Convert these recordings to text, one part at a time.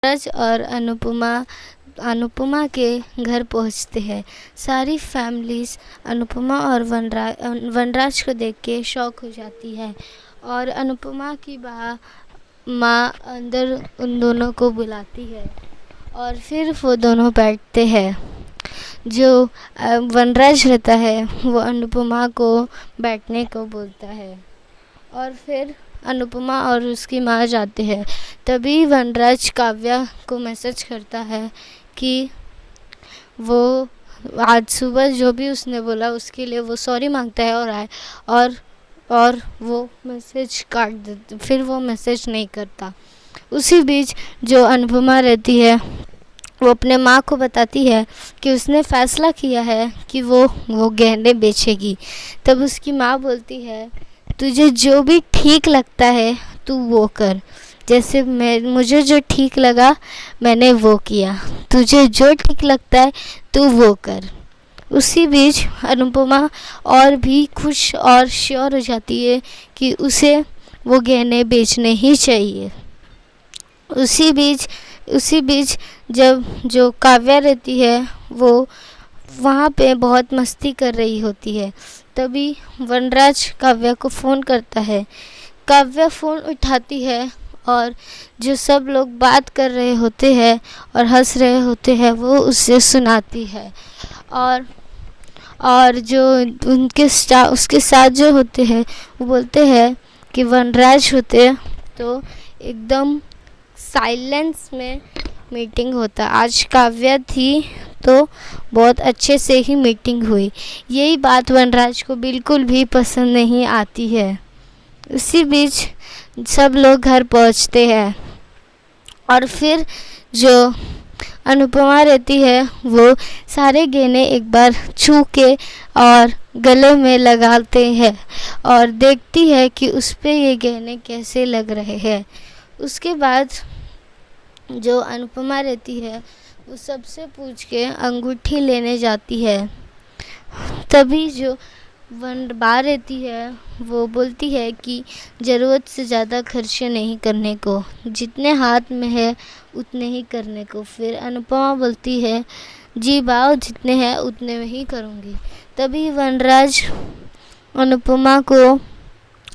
वनराज और अनुपमा के घर पहुंचते हैं। सारी फैमिलीज अनुपमा और वनराज को देख के शॉक हो जाती है और अनुपमा की माँ अंदर उन दोनों को बुलाती है और फिर वो दोनों बैठते हैं। जो वनराज रहता है वो अनुपमा को बैठने को बोलता है और फिर अनुपमा और उसकी माँ जाते हैं। तभी वनराज काव्या को मैसेज करता है कि वो आज सुबह जो भी उसने बोला उसके लिए वो सॉरी मांगता है और आए और वो मैसेज काट देता, फिर वो मैसेज नहीं करता। उसी बीच जो अनुपमा रहती है वो अपने माँ को बताती है कि उसने फ़ैसला किया है कि वो गहने बेचेगी। तब उसकी माँ बोलती है, तुझे जो भी ठीक लगता है तू वो कर, जैसे मुझे जो ठीक लगा मैंने वो किया, तुझे जो ठीक लगता है तू वो कर। उसी बीच अनुपमा और भी खुश और श्योर हो जाती है कि उसे वो गहने बेचने ही चाहिए। उसी बीच जब जो काव्या रहती है वो वहाँ पे बहुत मस्ती कर रही होती है। तभी वनराज काव्या को फ़ोन करता है। काव्या फ़ोन उठाती है और जो सब लोग बात कर रहे होते हैं और हंस रहे होते हैं वो उससे सुनाती है और जो उसके साथ जो होते हैं वो बोलते हैं कि वनराज होते तो एकदम साइलेंस में मीटिंग होता। आज काव्या थी तो बहुत अच्छे से ही मीटिंग हुई। यही बात वनराज को बिल्कुल भी पसंद नहीं आती है। उसी बीच सब लोग घर पहुंचते हैं और फिर जो अनुपमा रहती है वो सारे गहने एक बार छू के और गले में लगाते हैं और देखती है कि उस पे ये गहने कैसे लग रहे हैं। उसके बाद जो अनुपमा रहती है वो सबसे पूछ के अंगूठी लेने जाती है। तभी जो वनबा रहती है वो बोलती है कि ज़रूरत से ज़्यादा खर्चे नहीं करने को, जितने हाथ में है उतने ही करने को। फिर अनुपमा बोलती है, जी बाओ जितने हैं उतने में ही करूँगी। तभी वनराज अनुपमा को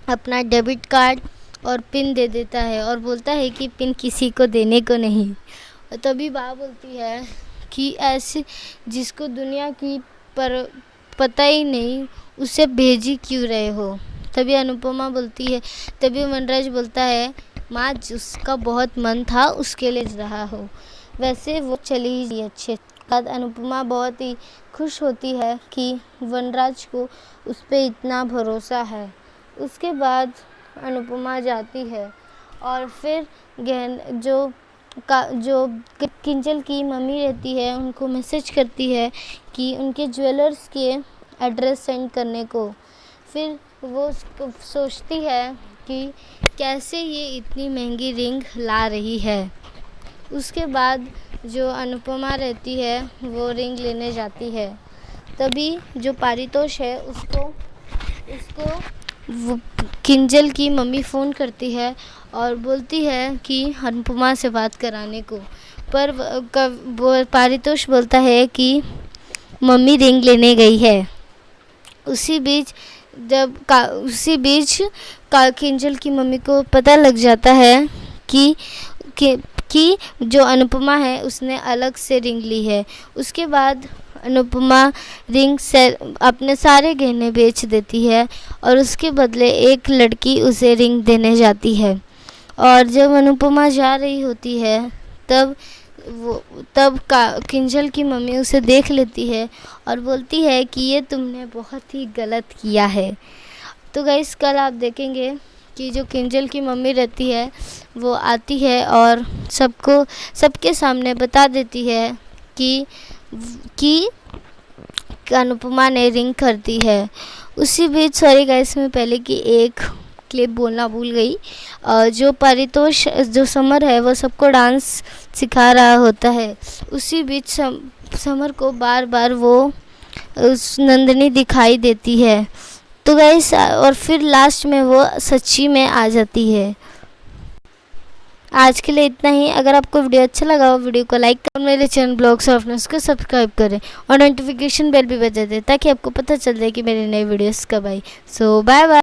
अपना डेबिट कार्ड और पिन दे देता है और बोलता है कि पिन किसी को देने को नहीं। और तभी बा बोलती है कि ऐसे जिसको दुनिया की पर पता ही नहीं उसे भेजी क्यों रहे हो। तभी अनुपमा बोलती है, तभी वनराज बोलता है, माँ जिसका बहुत मन था उसके लिए रहा हो। वैसे वो चली ही अच्छे। बाद अनुपमा बहुत ही खुश होती है कि वनराज को उस पर इतना भरोसा है। उसके बाद अनुपमा जाती है और फिर जो किंजल की मम्मी रहती है उनको मैसेज करती है कि उनके ज्वेलर्स के एड्रेस सेंड करने को। फिर वो सोचती है कि कैसे ये इतनी महंगी रिंग ला रही है। उसके बाद जो अनुपमा रहती है वो रिंग लेने जाती है। तभी जो पारितोष है उसको वो किंजल की मम्मी फ़ोन करती है और बोलती है कि अनुपमा से बात कराने को। पर वो पारितोष बोलता है कि मम्मी रिंग लेने गई है। उसी बीच किंजल की मम्मी को पता लग जाता है कि जो अनुपमा है उसने अलग से रिंग ली है। उसके बाद अनुपमा रिंग से अपने सारे गहने बेच देती है और उसके बदले एक लड़की उसे रिंग देने जाती है। और जब अनुपमा जा रही होती है तब किंजल की मम्मी उसे देख लेती है और बोलती है कि ये तुमने बहुत ही गलत किया है। तो गाइस कल आप देखेंगे कि जो किंजल की मम्मी रहती है वो आती है और सबके सामने बता देती है कि अनुपमा ने रिंग कर दी है। उसी बीच सॉरी गाइस मैं पहले की एक क्लिप बोलना भूल गई। जो पारितोष जो समर है वो सबको डांस सिखा रहा होता है। उसी बीच समर को बार बार वो नंदिनी दिखाई देती है। तो गाइस और फिर लास्ट में वो सच्ची में आ जाती है। आज के लिए इतना ही। अगर आपको वीडियो अच्छा लगा हो वीडियो को लाइक करें, मेरे चैनल ब्लॉग्स सॉफ्टनेस को सब्सक्राइब करें और नोटिफिकेशन बेल भी बजा दें ताकि आपको पता चल जाए कि मेरी नई वीडियोस कब आई। सो बाय बाय।